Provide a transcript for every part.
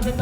अभी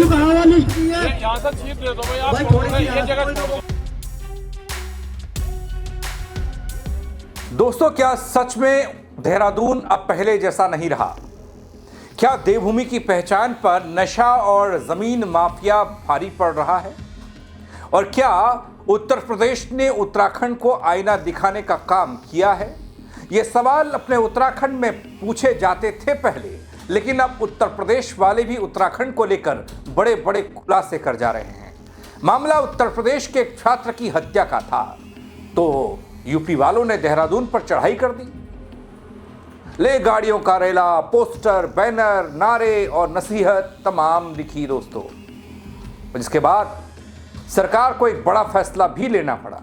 कहा हुआ लिस्ट नहीं है। यहाँ से सीट दे दो भाई, आप ये जगह छोड़ दो। दोस्तों, क्या सच में देहरादून अब पहले जैसा नहीं रहा? क्या देवभूमि की पहचान पर नशा और जमीन माफिया भारी पड़ रहा है? और क्या उत्तर प्रदेश ने उत्तराखंड को आईना दिखाने का काम किया है? ये सवाल अपने उत्तराखंड में पूछे जाते थे पहले, लेकिन अब उत्तर प्रदेश वाले भी उत्तराखंड को लेकर बड़े बड़े खुलासे कर जा रहे हैं। मामला उत्तर प्रदेश के एक छात्र की हत्या का था, तो यूपी वालों ने देहरादून पर चढ़ाई कर दी। ले गाड़ियों का रेला, पोस्टर, बैनर, नारे और नसीहत तमाम दिखी दोस्तों। इसके बाद सरकार को एक बड़ा फैसला भी लेना पड़ा।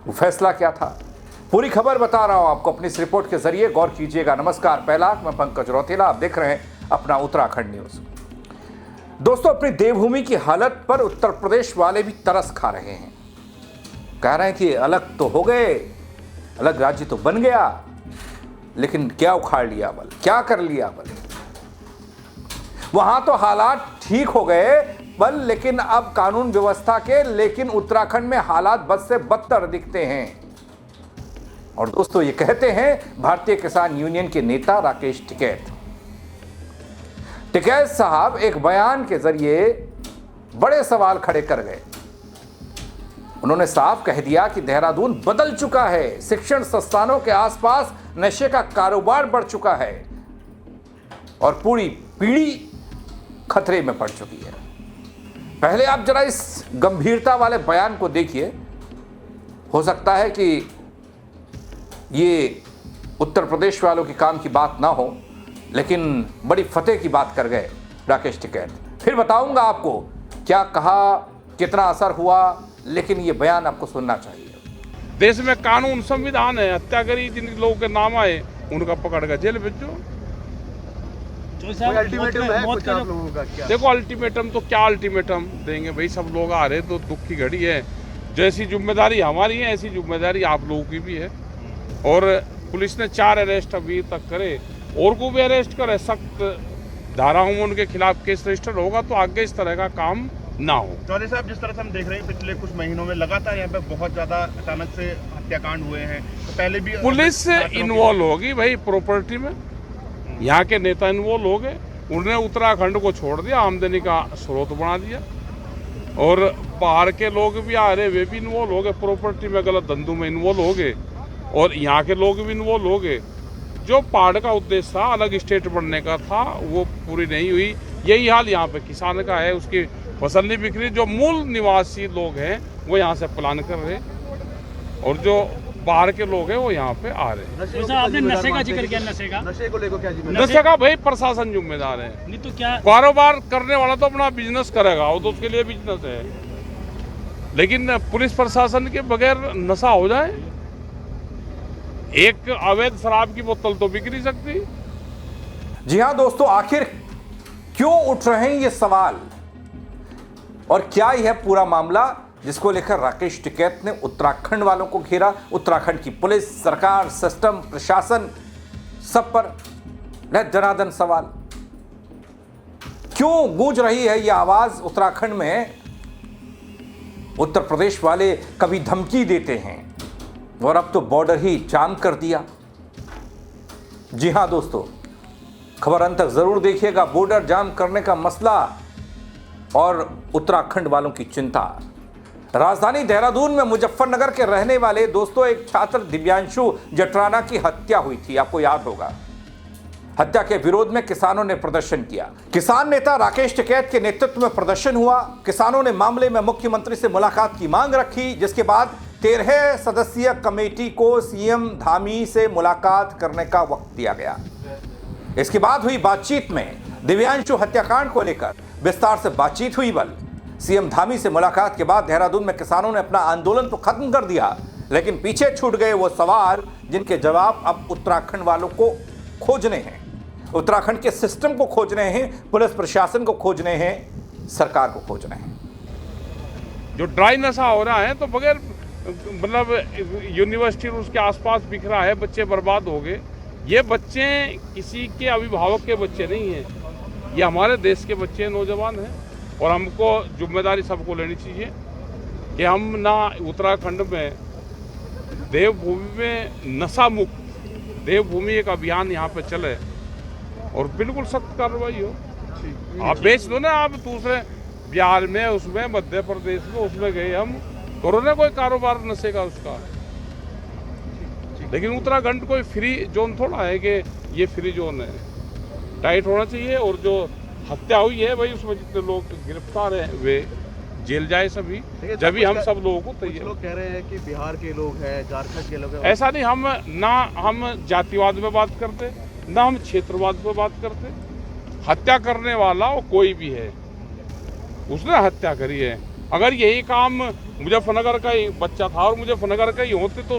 वो फैसला क्या था? पूरी खबर बता रहा हूं आपको अपनी इस रिपोर्ट के जरिए, गौर कीजिएगा। नमस्कार, पहला मैं पंकज रौतेला, आप देख रहे हैं अपना उत्तराखंड न्यूज। दोस्तों, अपनी देवभूमि की हालत पर उत्तर प्रदेश वाले भी तरस खा रहे हैं। कह रहे हैं कि अलग तो हो गए, अलग राज्य तो बन गया, लेकिन क्या उखाड़ लिया बल, क्या कर लिया बल। वहां तो हालात ठीक हो गए बल, लेकिन अब कानून व्यवस्था के, लेकिन उत्तराखंड में हालात बद से बदतर दिखते हैं। और दोस्तों, ये कहते हैं भारतीय किसान यूनियन के नेता राकेश टिकैत। टिकैत साहब एक बयान के जरिए बड़े सवाल खड़े कर गए। उन्होंने साफ कह दिया कि देहरादून बदल चुका है, शिक्षण संस्थानों के आसपास नशे का कारोबार बढ़ चुका है और पूरी पीढ़ी खतरे में पड़ चुकी है। पहले आप जरा इस गंभीरता वाले बयान को देखिए। हो सकता है कि ये उत्तर प्रदेश वालों की काम की बात ना हो, लेकिन बड़ी फतेह की बात कर गए राकेश टिकैत। फिर बताऊंगा आपको क्या कहा, कितना असर हुआ, लेकिन ये बयान आपको सुनना चाहिए। देश में कानून संविधान है, हत्या करी जिन लोगों के नाम आए उनका पकड़ कर जेल भेजो। अल्टीमेटम है कुछ आप लोगों का क्या? देखो, अल्टीमेटम तो क्या अल्टीमेटम देंगे भाई, सब लोग आ रहे तो दुख की घड़ी है। जैसी जिम्मेदारी हमारी है, ऐसी जिम्मेदारी आप लोगों की भी है। और पुलिस ने 4 अरेस्ट अभी तक करे, और को भी अरेस्ट करे, सख्त धाराओं में उनके खिलाफ केस रजिस्टर होगा तो आगे इस तरह का काम ना हो। चौधरी साहब, जिस तरह से हम देख रहे हैं पिछले कुछ महीनों में लगातार यहाँ पे बहुत ज्यादा अचानक से हत्याकांड हुए हैं, तो पहले भी पुलिस इन्वॉल्व होगी भाई प्रॉपर्टी में, यहाँ के नेता इन्वॉल्व हो गए, उन्होंने उत्तराखंड को छोड़ दिया, आमदनी का स्रोत बना दिया। और बाहर के लोग भी आ रहे, वे भी इन्वॉल्व हो गए प्रॉपर्टी में, गलत धंधों में इन्वॉल्व हो गए, और यहाँ के लोग भी इन्वॉल्व हो गए। जो पहाड़ का उद्देश्य था, अलग स्टेट बनने का था, वो पूरी नहीं हुई। यही हाल यहाँ पे किसान का है, उसकी फसल नहीं बिक रही। जो मूल निवासी लोग हैं वो यहाँ से प्लान कर रहे, और जो बाहर के लोग हैं वो यहाँ पे आ रहे हैं। आपने नशे का जिक्र किया, नशे को लेकर क्या जिम्मेदारी? नशे का भाई प्रशासन जिम्मेदार है। नहीं तो क्या, कारोबार करने वाला तो अपना बिजनेस करेगा, वो तो उसके लिए बिजनेस है, लेकिन पुलिस प्रशासन के बगैर नशा हो जाए, एक अवैध शराब की बोतल तो बिक नहीं सकती। जी हां दोस्तों, आखिर क्यों उठ रहे हैं ये सवाल, और क्या यह पूरा मामला जिसको लेकर राकेश टिकैत ने उत्तराखंड वालों को घेरा? उत्तराखंड की पुलिस, सरकार, सिस्टम, प्रशासन, सब पर जनार्दन सवाल। क्यों गूंज रही है यह आवाज उत्तराखंड में? उत्तर प्रदेश वाले कभी धमकी देते हैं और अब तो बॉर्डर ही जाम कर दिया। जी हां दोस्तों, खबर अंत तक जरूर देखिएगा। बॉर्डर जाम करने का मसला और उत्तराखंड वालों की चिंता। राजधानी देहरादून में मुजफ्फरनगर के रहने वाले दोस्तों एक छात्र दिव्यांशु जटराना की हत्या हुई थी, आपको याद होगा। हत्या के विरोध में किसानों ने प्रदर्शन किया। किसान नेता राकेश टिकैत के नेतृत्व में प्रदर्शन हुआ। किसानों ने मामले में मुख्यमंत्री से मुलाकात की मांग रखी, जिसके बाद 13 सदस्यीय कमेटी को सीएम धामी से मुलाकात करने का वक्त दिया गया। इसके बाद हुई बातचीत में दिव्यांशु हत्याकांड को लेकर विस्तार से बातचीत हुई। बल सीएम धामी से मुलाकात के बाद देहरादून में किसानों ने अपना आंदोलन तो खत्म कर दिया, लेकिन पीछे छूट गए वो सवाल जिनके जवाब अब उत्तराखंड वालों को खोजने हैं। उत्तराखंड के सिस्टम को खोजने हैं, पुलिस प्रशासन को खोजने हैं, सरकार को खोजने हैं। जो ड्राई नशा हो रहा है तो बगैर मतलब यूनिवर्सिटी उसके आसपास बिखरा है, बच्चे बर्बाद हो गए, ये बच्चे किसी के अभिभावक के बच्चे नहीं हैं, ये हमारे देश के बच्चे नौजवान हैं। और हमको जिम्मेदारी सबको लेनी चाहिए कि हम ना उत्तराखंड में देवभूमि में नशा मुक्त देवभूमि एक अभियान यहाँ पे चले और बिल्कुल सख्त कार्रवाई हो। आप बेच दो ना, आप दूसरे बिहार में, उसमें मध्य प्रदेश में, उसमें गए हम, तो उन्होंने कोई कारोबार नशे का उसका, लेकिन उत्तराखंड कोई फ्री जोन थोड़ा है कि ये फ्री जोन है। टाइट होना चाहिए। और जो हत्या हुई है भाई, उसमें जितने लोग गिरफ्तार हैं वे जेल जाए सभी, जब भी हम सब लोगों को तैयार। लोग कह रहे हैं कि बिहार के लोग हैं, झारखंड के लोग हैं। ऐसा नहीं, हम जातिवाद में बात करते, ना हम क्षेत्रवाद में बात करते। हत्या करने वाला वो कोई भी है, उसने हत्या करी है। अगर यही काम मुजफ्फरनगर का ही बच्चा था और मुजफ्फरनगर का ही होते तो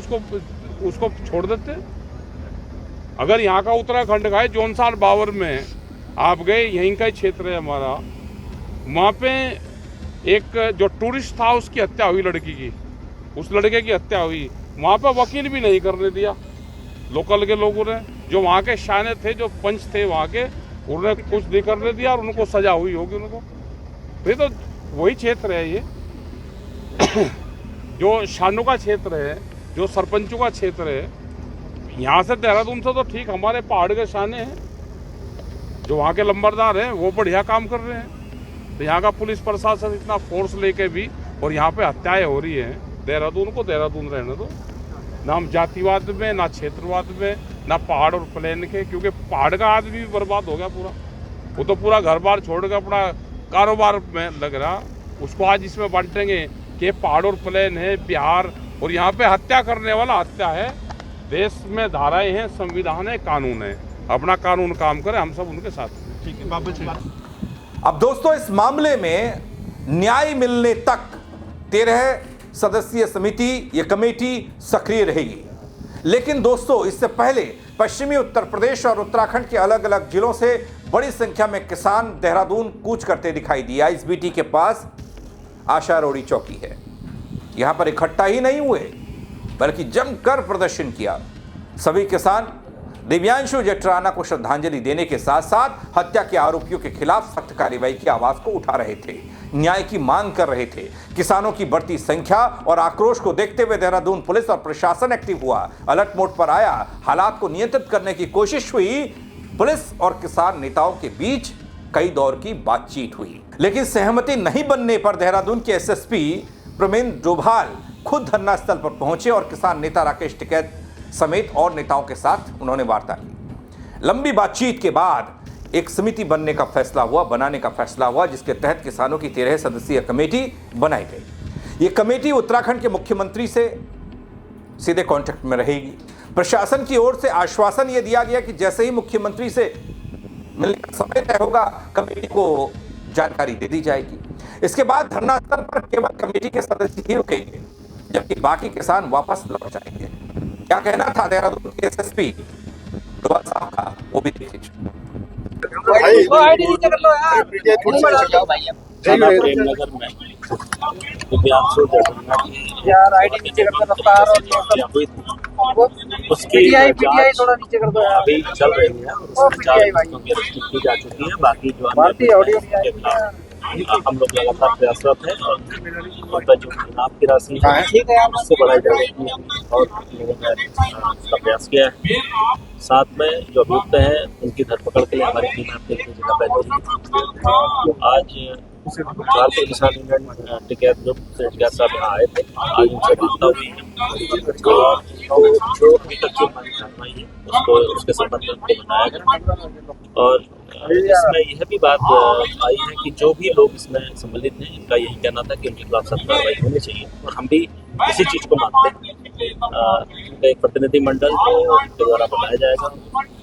उसको छोड़ देते। अगर यहाँ का उत्तराखंड का है, जोनसार बावर में आप गए, यहीं का ही क्षेत्र है हमारा, वहाँ पे एक जो टूरिस्ट था उसकी हत्या हुई, लड़की की, उस लड़के की हत्या हुई, वहाँ पे वकील भी नहीं करने दिया लोकल के लोगों ने। जो वहाँ के शाने थे, जो पंच थे वहाँ के, उन्होंने कुछ नहीं करने दिया और उनको सजा हुई होगी उनको। फिर तो वही क्षेत्र है ये जो शानों का क्षेत्र है, जो सरपंचों का क्षेत्र है। यहाँ से देहरादून से तो ठीक हमारे पहाड़ के शाने हैं, जो वहाँ के लंबरदार हैं वो बढ़िया काम कर रहे हैं। तो यहाँ का पुलिस प्रशासन इतना फोर्स लेके भी और यहाँ पे हत्याएं हो रही हैं, देहरादून को देहरादून रहने दो। ना हम जातिवाद में, ना क्षेत्रवाद में, ना पहाड़ और प्लेन के, क्योंकि पहाड़ का आदमी भी बर्बाद हो गया पूरा। वो तो पूरा घर बार छोड़ कर अपना कारोबार में लग रहा, उसको आज इसमें बांटेंगे कि पहाड़ और प्लेन है बिहार, और यहाँ पे हत्या करने वाला हत्या है। देश में धाराएं हैं, संविधान है, कानून है, अपना कानून काम करे, हम सब उनके साथ हैं। ठीक है बाबू जी। अब दोस्तों, इस मामले में न्याय मिलने तक 13 सदस्यीय समिति, ये कमेटी सक्रिय रहेगी। लेकिन दोस्तों, इससे पहले पश्चिमी उत्तर प्रदेश और उत्तराखंड के अलग अलग जिलों से बड़ी संख्या में किसान देहरादून कूच करते दिखाई दिया। आईएसबीटी के पास आशा रोड़ी चौकी है। यहां पर इकट्ठा ही नहीं हुए बल्कि जमकर प्रदर्शन किया। सभी किसान दिव्यांशु जटराना को श्रद्धांजलि देने के साथ साथ हत्या के आरोपियों के खिलाफ सख्त कार्रवाई की आवाज को उठा रहे थे, न्याय की मांग कर रहे थे। किसानों की बढ़ती संख्या और आक्रोश को देखते हुए देहरादून पुलिस और प्रशासन एक्टिव हुआ, अलर्ट मोड पर आया। हालात को नियंत्रित करने की कोशिश हुई। पुलिस और किसान नेताओं के बीच कई दौर की बातचीत हुई, लेकिन सहमति नहीं बनने पर देहरादून के एसएसपी प्रमेंद्र डोभाल खुद धरना स्थल पर पहुंचे और किसान नेता राकेश टिकैत समेत और नेताओं के साथ उन्होंने वार्ता की। लंबी बातचीत के बाद एक समिति बनाने का फैसला हुआ, जिसके तहत किसानों की 13 सदस्यीय कमेटी बनाई गई। ये कमेटी उत्तराखंड के मुख्यमंत्री से सीधे कांटेक्ट में रहेगी। प्रशासन की ओर से आश्वासन यह दिया गया कि जैसे ही मुख्यमंत्री से मिलने का समय तय होगा, कमेटी को जानकारी दे दी जाएगी। इसके बाद धरना स्थल पर केवल कमेटी के सदस्य ही रुकेंगे, जबकि बाकी किसान वापस लौट जाएंगे। क्या कहना था देहरादून के एसएसपी डोभाल साहब का, वो भी देखिए। प्रेमनगर में दिव्यांशु जटराना की उसकी जांच अभी चल रही है। उसमें 4 लोगों की अरेस्ट की जा चुकी है। बाकी जो हम लोग लगातार प्रयासरत हैं और उनका जो इनाम की राशि है उससे बढ़ाई जाएगी और लोगों ने उसका प्रयास किया है। साथ में जो अभियुक्त हैं उनकी धरपकड़ के लिए हमारी टीम जगह पहले आज भारतीय किसान यूनियन टिकैत ग्रुप से टिकैत साहब यहाँ आए थे। आज उनसे वार्ता हुई है और जो अभी तक जो हमारी कार्रवाई है उसको उसके संबंध में उनको बताया गया। और इसमें यह भी बात आई है कि जो भी लोग इसमें सम्मिलित हैं, इनका यही कहना था कि उनके खिलाफ सख्त कार्रवाई होनी चाहिए और हम भी इसी चीज़ को मानते हैं। एक प्रतिनिधिमंडल को उनके द्वारा बताया जाएगा,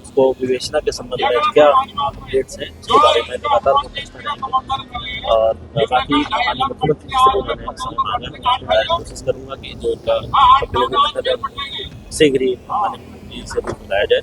उसको विवेचना के संबंध में क्या अपडेट्स हैं उसके बारे में लगातार पूछते रहेंगे। और बाकी माननीय मुख्यमंत्री से भी मैंने समय मांगा है, मैं कोशिश करूँगा कि जो उनका प्रतिनिधिमंडल है शीघ्र ही माननीय मुख्यमंत्री से भी बुलाया जाए।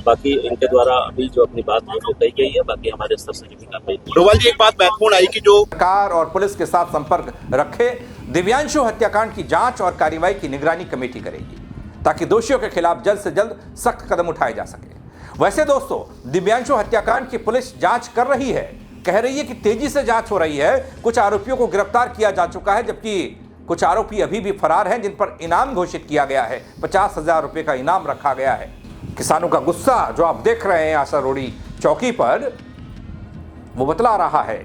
बाकी इनके द्वारा अभी जो अपनी बात है वो कही गई है, बाकी हमारे स्तर से भी कार्रवाई। डोभाल जी, एक बात महत्वपूर्ण आई कि जो सरकार और पुलिस के साथ संपर्क रखे दिव्यांशु हत्याकांड की जांच और कार्रवाई की निगरानी कमेटी करेगी। ताकि दोषियों के खिलाफ जल्द से जल्द सख्त कदम उठाए जा सके। वैसे दोस्तों, दिव्यांशु हत्याकांड की पुलिस जांच कर रही है, कह रही है कि तेजी से जांच हो रही है। कुछ आरोपियों को गिरफ्तार किया जा चुका है, जबकि कुछ आरोपी अभी भी फरार हैं, जिन पर इनाम घोषित किया गया है। 50,000 रुपए का इनाम रखा गया है। किसानों का गुस्सा जो आप देख रहे हैं आशा रोड़ी चौकी पर, वो बतला रहा है।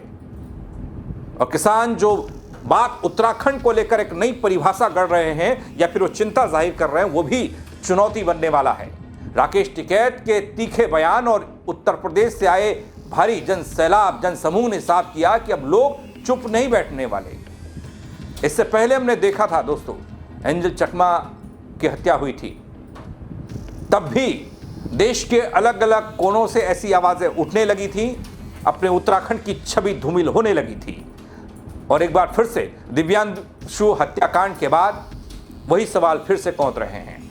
और किसान जो बात उत्तराखंड को लेकर एक नई परिभाषा गढ़ रहे हैं या फिर वो चिंता जाहिर कर रहे हैं, वो भी चुनौती बनने वाला है। राकेश टिकैत के तीखे बयान और उत्तर प्रदेश से आए भारी जन सैलाब, जन समूह ने साफ किया कि अब लोग चुप नहीं बैठने वाले। इससे पहले हमने देखा था दोस्तों, एंजल चकमा की हत्या हुई थी, तब भी देश के अलग अलग कोनों से ऐसी आवाजें उठने लगी थी, अपने उत्तराखंड की छवि धूमिल होने लगी थी। और एक बार फिर से दिव्यांशु हत्याकांड के बाद वही सवाल फिर से कौंध रहे हैं।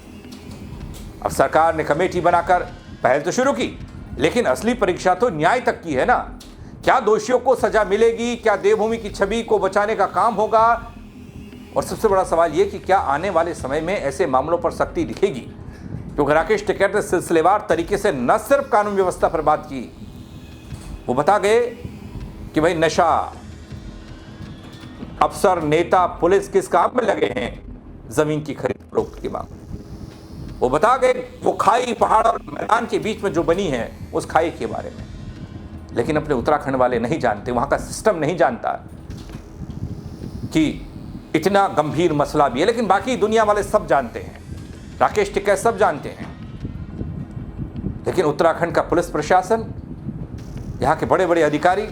अब सरकार ने कमेटी बनाकर पहल तो शुरू की, लेकिन असली परीक्षा तो न्याय तक की है ना। क्या दोषियों को सजा मिलेगी? क्या देवभूमि की छवि को बचाने का काम होगा? और सबसे बड़ा सवाल यह कि क्या आने वाले समय में ऐसे मामलों पर सख्ती दिखेगी? क्योंकि राकेश टिकैत ने सिलसिलेवार तरीके से न सिर्फ कानून व्यवस्था पर बात की, वो बता गए कि भाई नशा, अफसर, नेता, पुलिस किस काम में लगे हैं जमीन की खरीद फरोख्त की मांग। वो बता गए वो खाई, पहाड़ और मैदान के बीच में जो बनी है उस खाई के बारे में। लेकिन अपने उत्तराखंड वाले नहीं जानते, वहां का सिस्टम नहीं जानता कि इतना गंभीर मसला भी है। लेकिन बाकी दुनिया वाले सब जानते हैं, राकेश टिकैत सब जानते हैं। लेकिन उत्तराखंड का पुलिस प्रशासन, यहाँ के बड़े बड़े अधिकारी,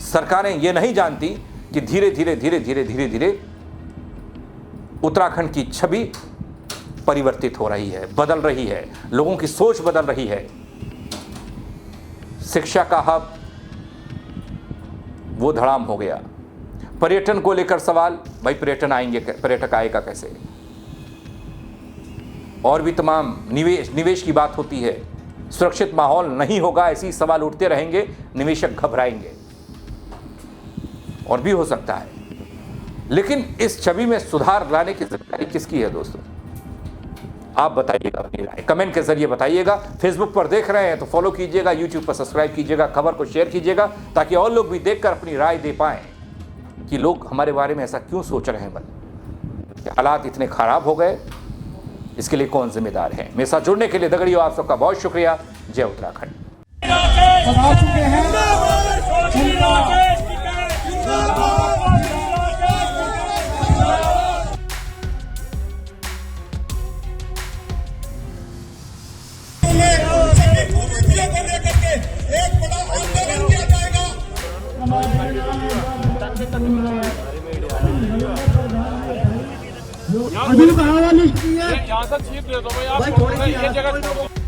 सरकारें ये नहीं जानती कि धीरे धीरे उत्तराखंड की छवि परिवर्तित हो रही है, बदल रही है, लोगों की सोच बदल रही है। शिक्षा का हब वो धड़ाम हो गया। पर्यटन को लेकर सवाल, भाई पर्यटक आएगा कैसे? और भी तमाम निवेश की बात होती है। सुरक्षित माहौल नहीं होगा, ऐसे ही सवाल उठते रहेंगे, निवेशक घबराएंगे और भी हो सकता है। लेकिन इस छवि में सुधार लाने की जिम्मेदारी किसकी है दोस्तों? आप बताइएगा अपनी राय, कमेंट के जरिए बताइएगा। फेसबुक पर देख रहे हैं तो फॉलो कीजिएगा, यूट्यूब पर सब्सक्राइब कीजिएगा, खबर को शेयर कीजिएगा, ताकि और लोग भी देखकर अपनी राय दे पाएं कि लोग हमारे बारे में ऐसा क्यों सोच रहे हैं। हालात इतने खराब हो गए, इसके लिए कौन जिम्मेदार है? मेरे साथ जुड़ने के लिए दगड़ियों आप सबका बहुत शुक्रिया। जय उत्तराखंड। एक बड़ा आंदोलन किया जाएगा। अभी कहा वाली यहाँ से छीट दे दो भाई, आप ये जगह